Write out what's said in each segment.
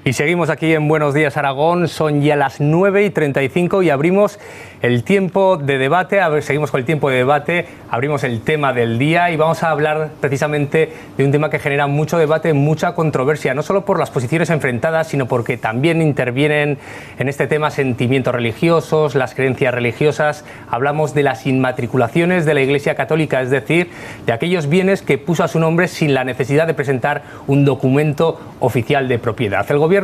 Y seguimos aquí en Buenos Días Aragón, son ya las 9:35 y abrimos el tiempo de debate. Seguimos con el tiempo de debate, abrimos el tema del día y vamos a hablar precisamente de un tema que genera mucho debate, mucha controversia, no solo por las posiciones enfrentadas, sino porque también intervienen en este tema sentimientos religiosos, las creencias religiosas. Hablamos de las inmatriculaciones de la Iglesia Católica, es decir, de aquellos bienes que puso a su nombre sin la necesidad de presentar un documento oficial de propiedad. El gobierno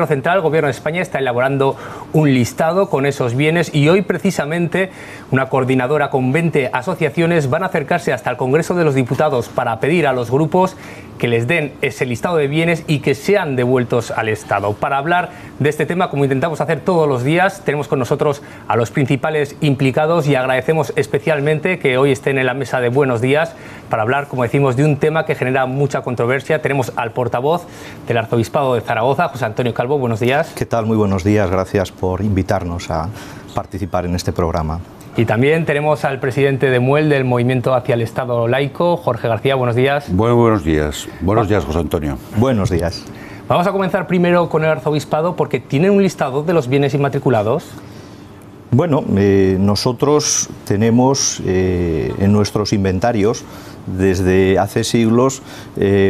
central, el gobierno de España, está elaborando un listado con esos bienes y hoy precisamente una coordinadora con 20 asociaciones van a acercarse hasta el Congreso de los Diputados para pedir a los grupos que les den ese listado de bienes y que sean devueltos al Estado. Para hablar de este tema, como intentamos hacer todos los días, tenemos con nosotros a los principales implicados y agradecemos especialmente que hoy estén en la mesa de Buenos Días para hablar, como decimos, de un tema que genera mucha controversia. Tenemos al portavoz del Arzobispado de Zaragoza, José Antonio Calvo. Buenos días. ¿Qué tal? Muy buenos días. Gracias por invitarnos a participar en este programa. Y también tenemos al presidente de MUEL, del Movimiento hacia el Estado Laico, Jorge García. Buenos días. Buenos días. Buenos días, José Antonio. Buenos días. Vamos a comenzar primero con el Arzobispado porque tienen un listado de los bienes inmatriculados. Bueno, nosotros tenemos en nuestros inventarios desde hace siglos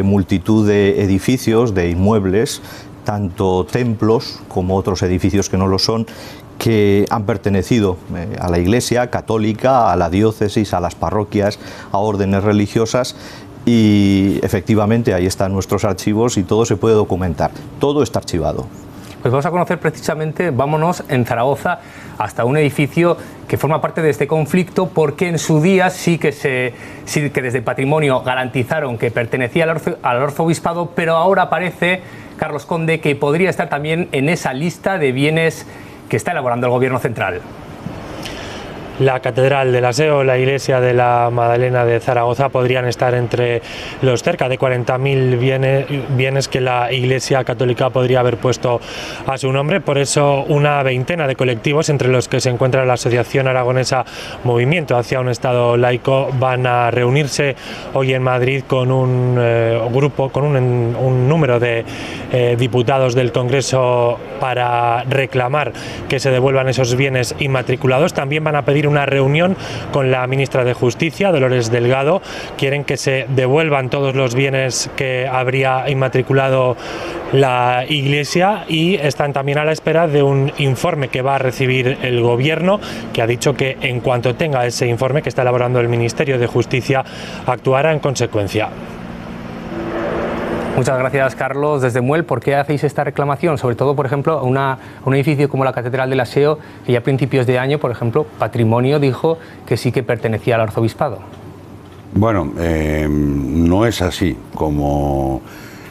multitud de edificios, de inmuebles, tanto templos como otros edificios que no lo son, que han pertenecido a la Iglesia Católica, a la diócesis, a las parroquias, a órdenes religiosas, y efectivamente ahí están nuestros archivos y todo se puede documentar, todo está archivado. Pues vamos a conocer precisamente, vámonos en Zaragoza hasta un edificio que forma parte de este conflicto, porque en su día sí que desde Patrimonio garantizaron que pertenecía al Arzobispado, pero ahora parece, Carlos Conde, que podría estar también en esa lista de bienes que está elaborando el Gobierno central. La Catedral de la SEO, la Iglesia de la Madalena de Zaragoza podrían estar entre los cerca de 40.000 bienes que la Iglesia Católica podría haber puesto a su nombre. Por eso una veintena de colectivos, entre los que se encuentra la Asociación Aragonesa Movimiento hacia un Estado Laico, van a reunirse hoy en Madrid con un grupo, con un número de diputados del Congreso para reclamar que se devuelvan esos bienes inmatriculados. También van a pedir una reunión con la ministra de Justicia, Dolores Delgado. Quieren que se devuelvan todos los bienes que habría inmatriculado la Iglesia y están también a la espera de un informe que va a recibir el Gobierno, que ha dicho que en cuanto tenga ese informe que está elaborando el Ministerio de Justicia, actuará en consecuencia. Muchas gracias, Carlos. Desde MUEL, ¿por qué hacéis esta reclamación? Sobre todo, por ejemplo, a un edificio como la Catedral de la SEO, que ya a principios de año, por ejemplo, Patrimonio dijo que sí que pertenecía al Arzobispado. Bueno, no es así como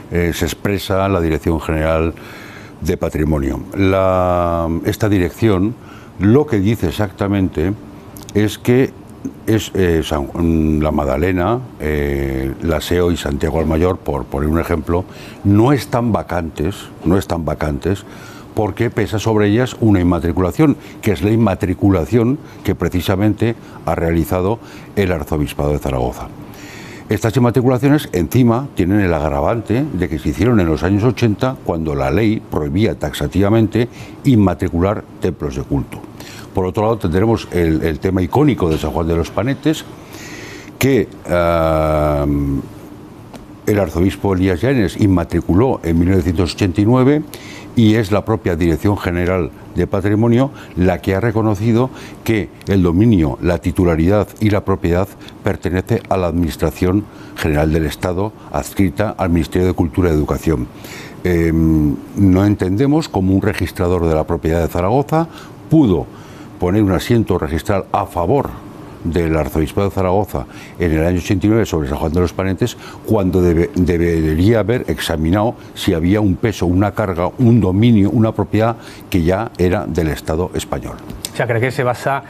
se expresa la Dirección General de Patrimonio. Esta dirección lo que dice exactamente es que la Madalena, la SEO y Santiago el Mayor, por poner un ejemplo, no están vacantes porque pesa sobre ellas una inmatriculación, que es la inmatriculación que precisamente ha realizado el Arzobispado de Zaragoza. Estas inmatriculaciones encima tienen el agravante de que se hicieron en los años 80, cuando la ley prohibía taxativamente inmatricular templos de culto. Por otro lado, tendremos el tema icónico de San Juan de los Panetes, que el arzobispo Elías Llanes inmatriculó en 1989 y es la propia Dirección General de Patrimonio la que ha reconocido que el dominio, la titularidad y la propiedad pertenece a la Administración General del Estado, adscrita al Ministerio de Cultura y Educación. No entendemos cómo un registrador de la propiedad de Zaragoza pudo poner un asiento registral a favor del Arzobispado de Zaragoza en el año 89 sobre San Juan de los Panetes, cuando debería haber examinado si había un peso, una carga, un dominio, una propiedad que ya era del Estado español. O sea, ¿cree que se basa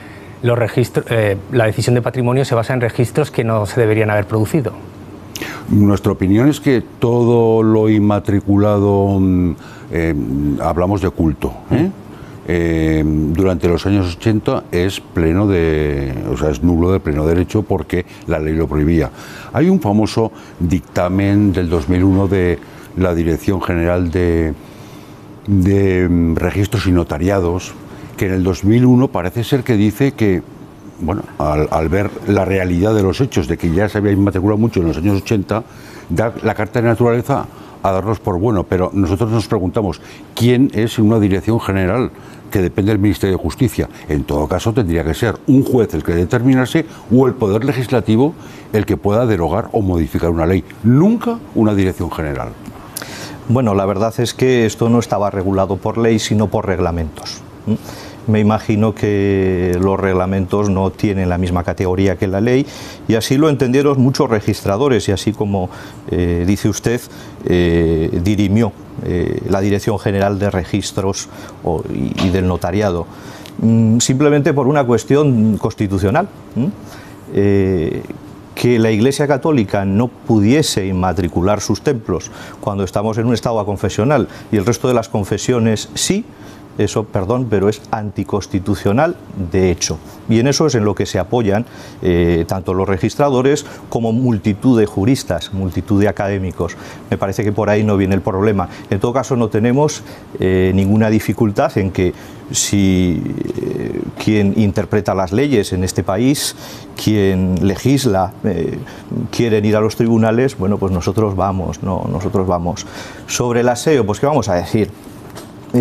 los registros, la decisión de Patrimonio se basa en registros que no se deberían haber producido? Nuestra opinión es que todo lo inmatriculado, hablamos de culto, durante los años 80 es es nulo de pleno derecho porque la ley lo prohibía. Hay un famoso dictamen del 2001 de la Dirección General de de registros y notariados, que en el 2001 parece ser que dice que, bueno, al ver la realidad de los hechos, de que ya se había inmatriculado mucho en los años 80, da la Carta de Naturaleza a darnos por bueno, pero nosotros nos preguntamos, ¿quién es una dirección general que depende del Ministerio de Justicia? En todo caso tendría que ser un juez el que determinase o el Poder Legislativo el que pueda derogar o modificar una ley, nunca una dirección general. Bueno, la verdad es que esto no estaba regulado por ley, sino por reglamentos. Me imagino que los reglamentos no tienen la misma categoría que la ley, y así lo entendieron muchos registradores, y así como dice usted, dirimió la Dirección General de Registros y del Notariado, simplemente por una cuestión constitucional. Que la Iglesia Católica no pudiese inmatricular sus templos cuando estamos en un estado aconfesional y el resto de las confesiones sí, eso, perdón, pero es anticonstitucional de hecho. Y en eso es en lo que se apoyan tanto los registradores como multitud de juristas, multitud de académicos. Me parece que por ahí no viene el problema. En todo caso, no tenemos ninguna dificultad en que si quien interpreta las leyes en este país, quien legisla, quieren ir a los tribunales, bueno, pues nosotros vamos, ¿no? Nosotros vamos. Sobre el aseo, pues ¿qué vamos a decir?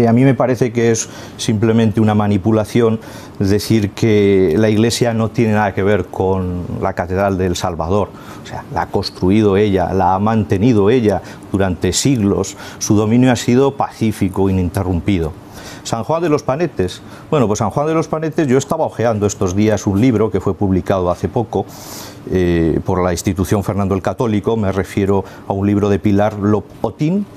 A mí me parece que es simplemente una manipulación decir que la Iglesia no tiene nada que ver con la Catedral de El Salvador. O sea, la ha construido ella, la ha mantenido ella durante siglos. Su dominio ha sido pacífico, ininterrumpido. San Juan de los Panetes. Bueno, pues San Juan de los Panetes, yo estaba hojeando estos días un libro que fue publicado hace poco por la institución Fernando el Católico. Me refiero a un libro de Pilar Lopotín,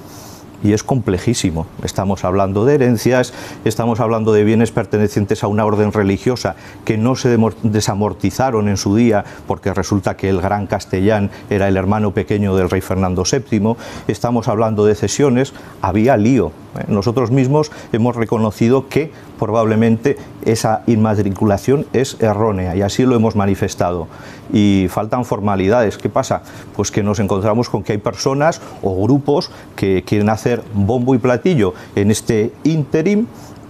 y es complejísimo. Estamos hablando de herencias, estamos hablando de bienes pertenecientes a una orden religiosa que no se desamortizaron en su día porque resulta que el gran Castellán era el hermano pequeño del rey Fernando VII, estamos hablando de cesiones, había lío. Nosotros mismos hemos reconocido que probablemente esa inmatriculación es errónea y así lo hemos manifestado. Y faltan formalidades. ¿Qué pasa? Pues que nos encontramos con que hay personas o grupos que quieren hacer bombo y platillo en este ínterim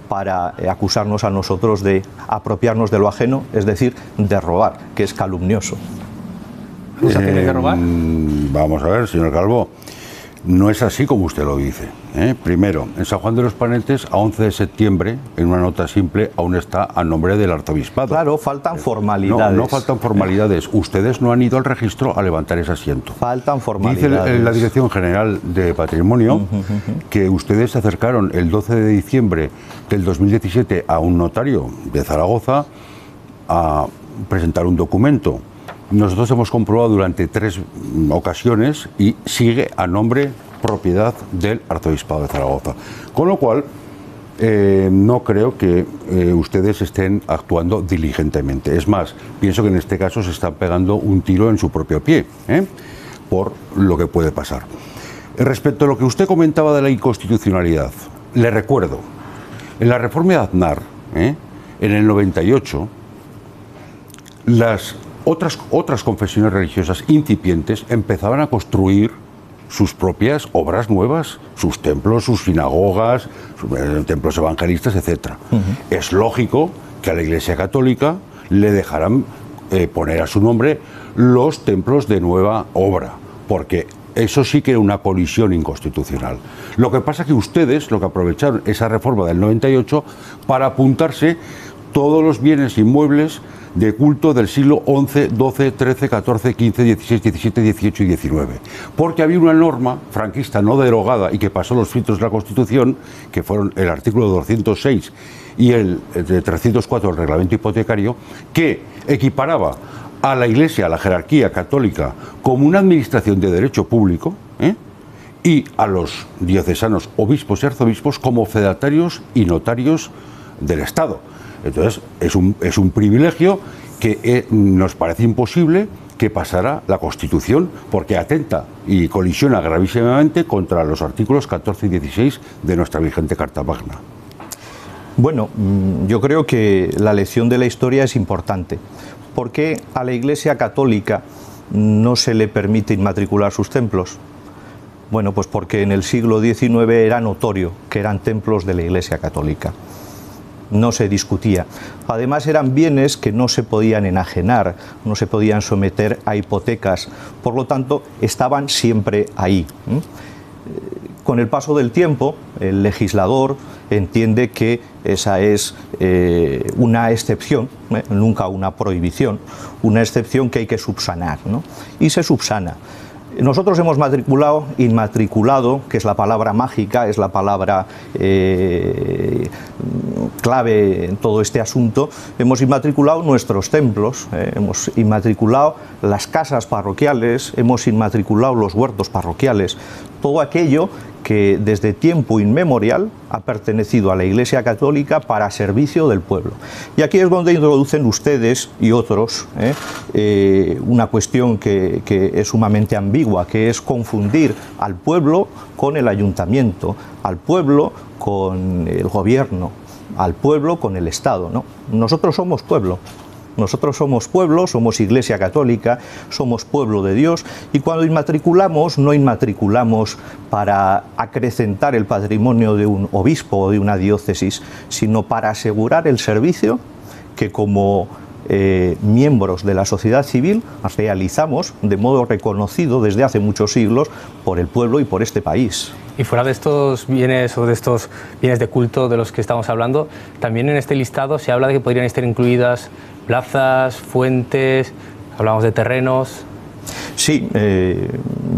para acusarnos a nosotros de apropiarnos de lo ajeno, es decir, de robar, que es calumnioso. ¿Acusaciones de robar? Vamos a ver, señor Calvo. No es así como usted lo dice. Primero, en San Juan de los Panetes, a 11 de septiembre, en una nota simple, aún está a nombre del arzobispado. Claro, faltan formalidades. No faltan formalidades. Ustedes no han ido al registro a levantar ese asiento. Faltan formalidades. Dice la Dirección General de Patrimonio que ustedes se acercaron el 12 de diciembre del 2017 a un notario de Zaragoza a presentar un documento. Nosotros hemos comprobado durante 3 ocasiones y sigue a nombre, propiedad del Arzobispado de Zaragoza. Con lo cual, no creo que ustedes estén actuando diligentemente. Es más, pienso que en este caso se están pegando un tiro en su propio pie, por lo que puede pasar. Respecto a lo que usted comentaba de la inconstitucionalidad, le recuerdo, en la reforma de Aznar, en el 98, las otras confesiones religiosas incipientes empezaban a construir sus propias obras nuevas, sus templos, sus sinagogas, templos evangelistas, etc. Es lógico que a la Iglesia Católica le dejarán poner a su nombre los templos de nueva obra, porque eso sí que era una colisión inconstitucional. Lo que pasa es que ustedes lo que aprovecharon esa reforma del 98 para apuntarse todos los bienes inmuebles de culto del siglo XI, XII, XIII, XIV, XV, XVI, XVII, XVIII y XIX. Porque había una norma franquista no derogada y que pasó los filtros de la Constitución, que fueron el artículo 206 y el 304 del reglamento hipotecario, que equiparaba a la Iglesia, a la jerarquía católica, como una administración de derecho público, y a los diocesanos, obispos y arzobispos como fedatarios y notarios del Estado. Entonces, es un privilegio que nos parece imposible que pasara la Constitución, porque atenta y colisiona gravísimamente contra los artículos 14 y 16 de nuestra vigente Carta Magna. Bueno, yo creo que la lección de la historia es importante. ¿Por qué a la Iglesia Católica no se le permite inmatricular sus templos? Bueno, pues porque en el siglo XIX era notorio que eran templos de la Iglesia Católica. No se discutía. Además eran bienes que no se podían enajenar, no se podían someter a hipotecas, por lo tanto estaban siempre ahí. Con el paso del tiempo, el legislador entiende que esa es una excepción, nunca una prohibición, una excepción que hay que subsanar, ¿no? Y se subsana. Nosotros hemos inmatriculado, que es la palabra mágica, es la palabra clave en todo este asunto, hemos inmatriculado nuestros templos, hemos inmatriculado las casas parroquiales, hemos inmatriculado los huertos parroquiales, todo aquello que desde tiempo inmemorial ha pertenecido a la Iglesia Católica para servicio del pueblo. Y aquí es donde introducen ustedes y otros una cuestión que es sumamente ambigua, que es confundir al pueblo con el ayuntamiento, al pueblo con el gobierno, al pueblo con el Estado, ¿no? Nosotros somos pueblo. Nosotros somos pueblo, somos Iglesia Católica, somos pueblo de Dios, y cuando inmatriculamos, no inmatriculamos para acrecentar el patrimonio de un obispo o de una diócesis, sino para asegurar el servicio que como miembros de la sociedad civil realizamos de modo reconocido desde hace muchos siglos por el pueblo y por este país. Y fuera de estos bienes o de estos bienes de culto de los que estamos hablando, también en este listado se habla de que podrían estar incluidas plazas, fuentes, hablamos de terrenos. Sí,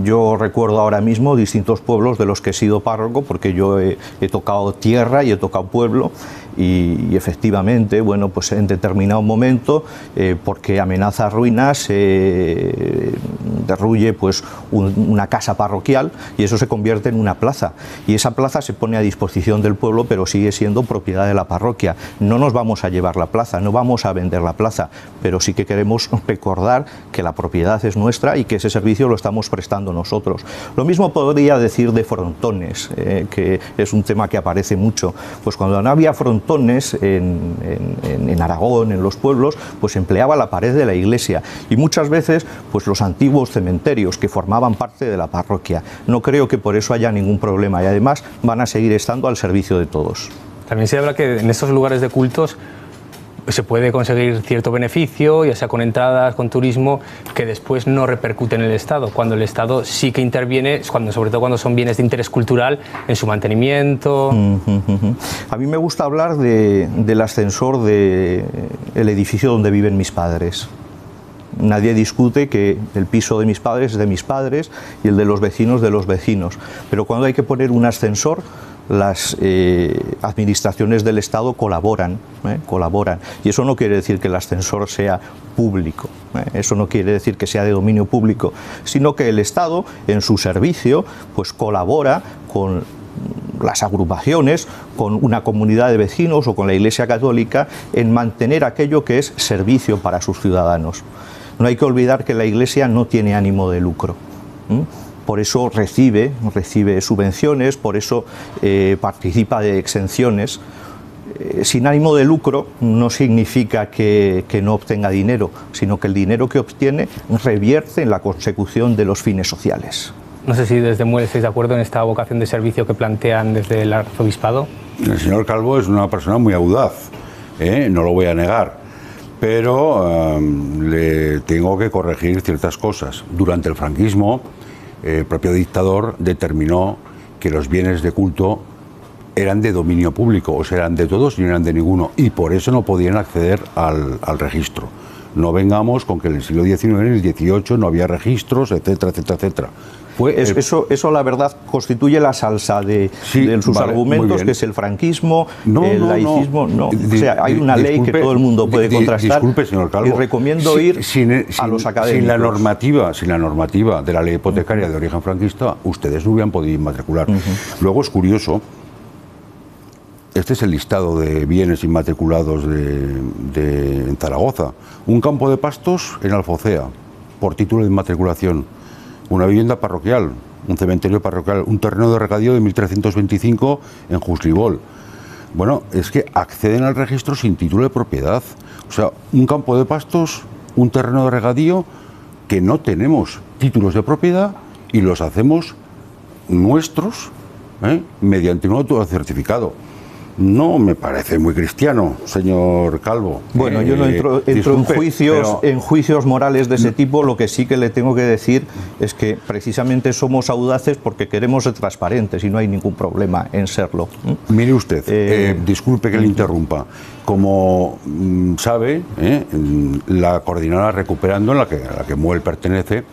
yo recuerdo ahora mismo distintos pueblos de los que he sido párroco, porque yo he tocado tierra y he tocado pueblo, y efectivamente, bueno, pues en determinado momento, porque amenaza ruinas, se derruye pues una casa parroquial y eso se convierte en una plaza, y esa plaza se pone a disposición del pueblo, pero sigue siendo propiedad de la parroquia. No nos vamos a llevar la plaza, no vamos a vender la plaza, pero sí que queremos recordar que la propiedad es nuestra y que ese servicio lo estamos prestando nosotros. Lo mismo podría decir de frontones, que es un tema que aparece mucho. Pues cuando no había frontones en Aragón, en los pueblos, pues se empleaba la pared de la iglesia, y muchas veces pues los antiguos cementerios que formaban parte de la parroquia. No creo que por eso haya ningún problema, y además van a seguir estando al servicio de todos. También se habla que en estos lugares de cultos se puede conseguir cierto beneficio, ya sea con entradas, con turismo, que después no repercute en el Estado, cuando el Estado sí que interviene, sobre todo cuando son bienes de interés cultural, en su mantenimiento. A mí me gusta hablar del ascensor del edificio donde viven mis padres. Nadie discute que el piso de mis padres es de mis padres y el de los vecinos, pero cuando hay que poner un ascensor, las administraciones del Estado colaboran, y eso no quiere decir que el ascensor sea público, eso no quiere decir que sea de dominio público, sino que el Estado en su servicio pues colabora con las agrupaciones, con una comunidad de vecinos o con la Iglesia Católica en mantener aquello que es servicio para sus ciudadanos. No hay que olvidar que la Iglesia no tiene ánimo de lucro. Por eso recibe subvenciones, por eso participa de exenciones. Sin ánimo de lucro no significa que no obtenga dinero, sino que el dinero que obtiene revierte en la consecución de los fines sociales. No sé si desde MUEL estáis de acuerdo en esta vocación de servicio que plantean desde el arzobispado. El señor Calvo es una persona muy audaz, no lo voy a negar, pero le tengo que corregir ciertas cosas. Durante el franquismo, el propio dictador determinó que los bienes de culto eran de dominio público, o sea, eran de todos y no eran de ninguno, y por eso no podían acceder al registro. No vengamos con que en el siglo XIX, en el XVIII no había registros, etcétera, etcétera, etcétera. Eso la verdad constituye la salsa de sus argumentos, que es el franquismo, el laicismo. O sea, hay una ley que todo el mundo puede contrastar. Disculpe, señor Calvo, y recomiendo ir a los académicos. Sin la normativa de la ley hipotecaria de origen franquista, ustedes no hubieran podido inmatricular. Luego es curioso, este es el listado de bienes inmatriculados en Zaragoza. Un campo de pastos en Alfocea, por título de inmatriculación. Una vivienda parroquial, un cementerio parroquial, un terreno de regadío de 1325 en Juslibol. Bueno, es que acceden al registro sin título de propiedad. O sea, un campo de pastos, un terreno de regadío, que no tenemos títulos de propiedad y los hacemos nuestros, mediante un autocertificado. No me parece muy cristiano, señor Calvo. Bueno, yo no entro disculpe, en juicios morales de ese tipo. Lo que sí que le tengo que decir es que precisamente somos audaces porque queremos ser transparentes y no hay ningún problema en serlo. Mire usted, disculpe que le interrumpa. Como sabe, la coordinadora Recuperando, a la que Muel pertenece,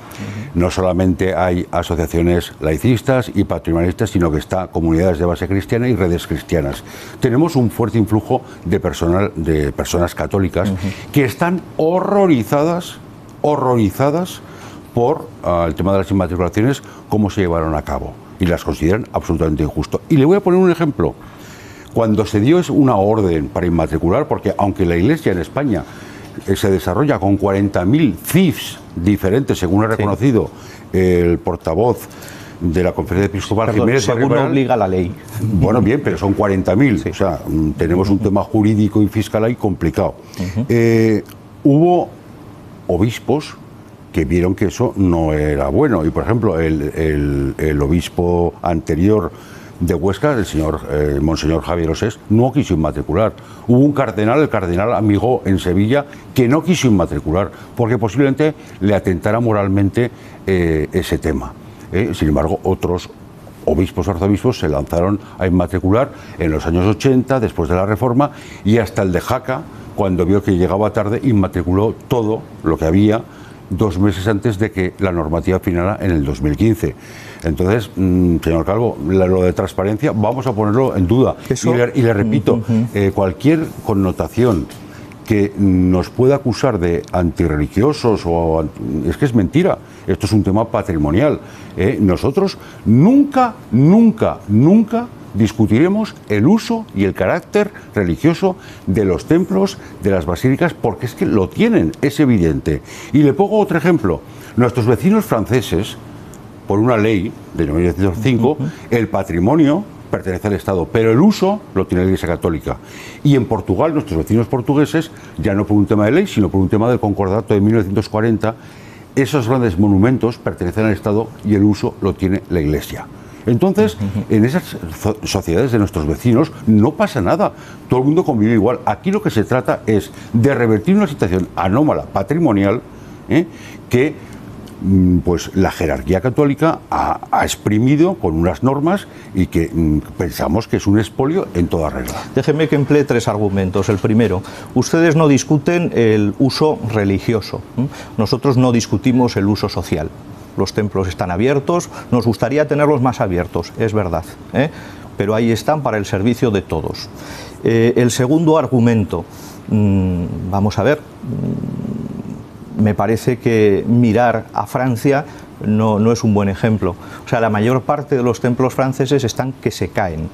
no solamente hay asociaciones laicistas y patrimonialistas, sino que está comunidades de base cristiana y redes cristianas. Tenemos un fuerte influjo de personas católicas que están horrorizadas por el tema de las inmatriculaciones, cómo se llevaron a cabo, y las consideran absolutamente injusto. Y le voy a poner un ejemplo. Cuando se dio una orden para inmatricular, porque aunque la Iglesia en España se desarrolla con 40.000 CIFs diferentes, según ha reconocido el portavoz de la Conferencia Episcopal, Jiménez según Barribarán, obliga la ley. Bueno, bien, pero son 40.000. Sí. O sea, tenemos un tema jurídico y fiscal ahí complicado. Hubo obispos que vieron que eso no era bueno. Y, por ejemplo, el obispo anterior de Huesca, el monseñor Javier Osés, no quiso inmatricular. Hubo un cardenal, el cardenal Amigó en Sevilla, que no quiso inmatricular, porque posiblemente le atentara moralmente ese tema. Sin embargo, otros obispos, arzobispos se lanzaron a inmatricular en los años 80, después de la Reforma, y hasta el de Jaca, cuando vio que llegaba tarde, inmatriculó todo lo que había 2 meses antes de que la normativa finara en el 2015. Entonces, señor Calvo, lo de transparencia vamos a ponerlo en duda. Y le repito, cualquier connotación que nos pueda acusar de antirreligiosos es que es mentira. Esto es un tema patrimonial. Nosotros nunca discutiremos el uso y el carácter religioso de los templos, de las basílicas, porque es que lo tienen, es evidente. Y le pongo otro ejemplo. Nuestros vecinos franceses, por una ley de 1905, el patrimonio pertenece al Estado, pero el uso lo tiene la Iglesia Católica. Y en Portugal, nuestros vecinos portugueses, ya no por un tema de ley, sino por un tema del concordato de 1940, esos grandes monumentos pertenecen al Estado y el uso lo tiene la Iglesia. Entonces, en esas sociedades de nuestros vecinos no pasa nada, todo el mundo convive igual. Aquí lo que se trata es de revertir una situación anómala, patrimonial, que pues la jerarquía católica ha exprimido con unas normas y que pensamos que es un expolio en toda regla. Déjeme que emplee 3 argumentos. El primero, ustedes no discuten el uso religioso, nosotros no discutimos el uso social. Los templos están abiertos, nos gustaría tenerlos más abiertos, es verdad, pero ahí están para el servicio de todos. El segundo argumento, vamos a ver, me parece que mirar a Francia no es un buen ejemplo. O sea, la mayor parte de los templos franceses están que se caen.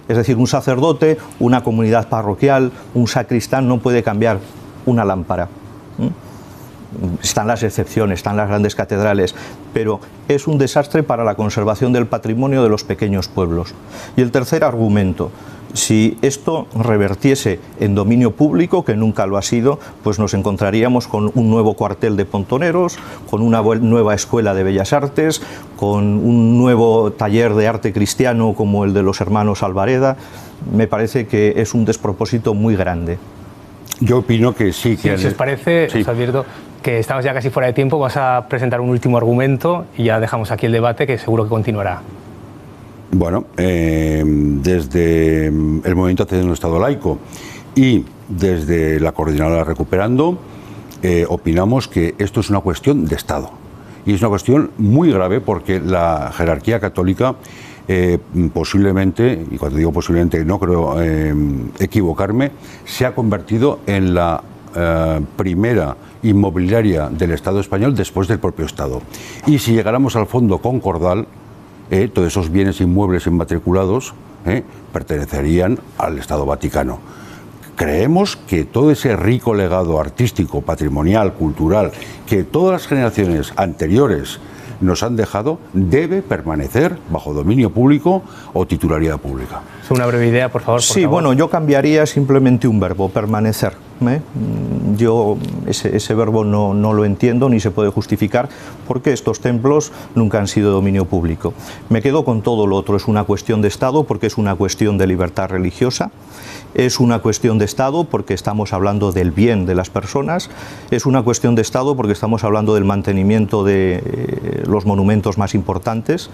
Es decir, un sacerdote, una comunidad parroquial, un sacristán no puede cambiar una lámpara. Están las excepciones, están las grandes catedrales, pero es un desastre para la conservación del patrimonio de los pequeños pueblos. Y el tercer argumento, si esto revertiese en dominio público, que nunca lo ha sido, pues nos encontraríamos con un nuevo cuartel de pontoneros, con una nueva escuela de bellas artes, con un nuevo taller de arte cristiano como el de los hermanos Alvareda. Me parece que es un despropósito muy grande. Yo opino que sí. Si os parece, os advierto que estamos ya casi fuera de tiempo, vas a presentar un último argumento y ya dejamos aquí el debate, que seguro que continuará. Bueno, desde el Movimiento Hacia un Estado Laico y desde la Coordinadora Recuperando, opinamos que esto es una cuestión de Estado. Y es una cuestión muy grave porque la jerarquía católica posiblemente, y cuando digo posiblemente no creo equivocarme, se ha convertido en la primera inmobiliaria del Estado español después del propio Estado. Y si llegáramos al fondo concordal, todos esos bienes inmuebles inmatriculados pertenecerían al Estado Vaticano. Creemos que todo ese rico legado artístico, patrimonial, cultural, que todas las generaciones anteriores nos han dejado, debe permanecer bajo dominio público o titularidad pública. Una breve idea, por favor. Sí, bueno, yo cambiaría simplemente un verbo, permanecer. Yo ese verbo no lo entiendo ni se puede justificar porque estos templos nunca han sido de dominio público. Me quedo con todo lo otro, es una cuestión de Estado porque es una cuestión de libertad religiosa, es una cuestión de Estado porque estamos hablando del bien de las personas, es una cuestión de Estado porque estamos hablando del mantenimiento de los monumentos más importantes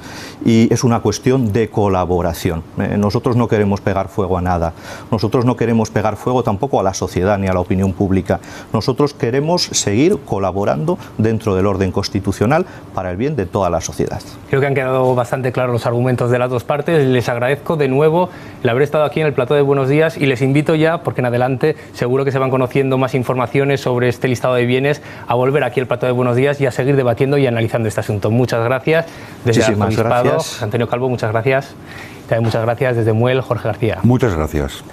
y es una cuestión de colaboración. Nosotros no queremos pegar fuego a nada, nosotros no queremos pegar fuego tampoco a la sociedad ni a la opinión pública, nosotros queremos seguir colaborando dentro del orden constitucional para el bien de toda la sociedad. Creo que han quedado bastante claros los argumentos de las dos partes. Les agradezco de nuevo el haber estado aquí en el plató de Buenos Días y les invito ya, porque en adelante seguro que se van conociendo más informaciones sobre este listado de bienes, a volver aquí al plató de Buenos Días y a seguir debatiendo y analizando este asunto. Muchas gracias. Desde Muchísimas gracias. Antonio Calvo, muchas gracias. También muchas gracias desde Muel, Jorge García. Muchas gracias.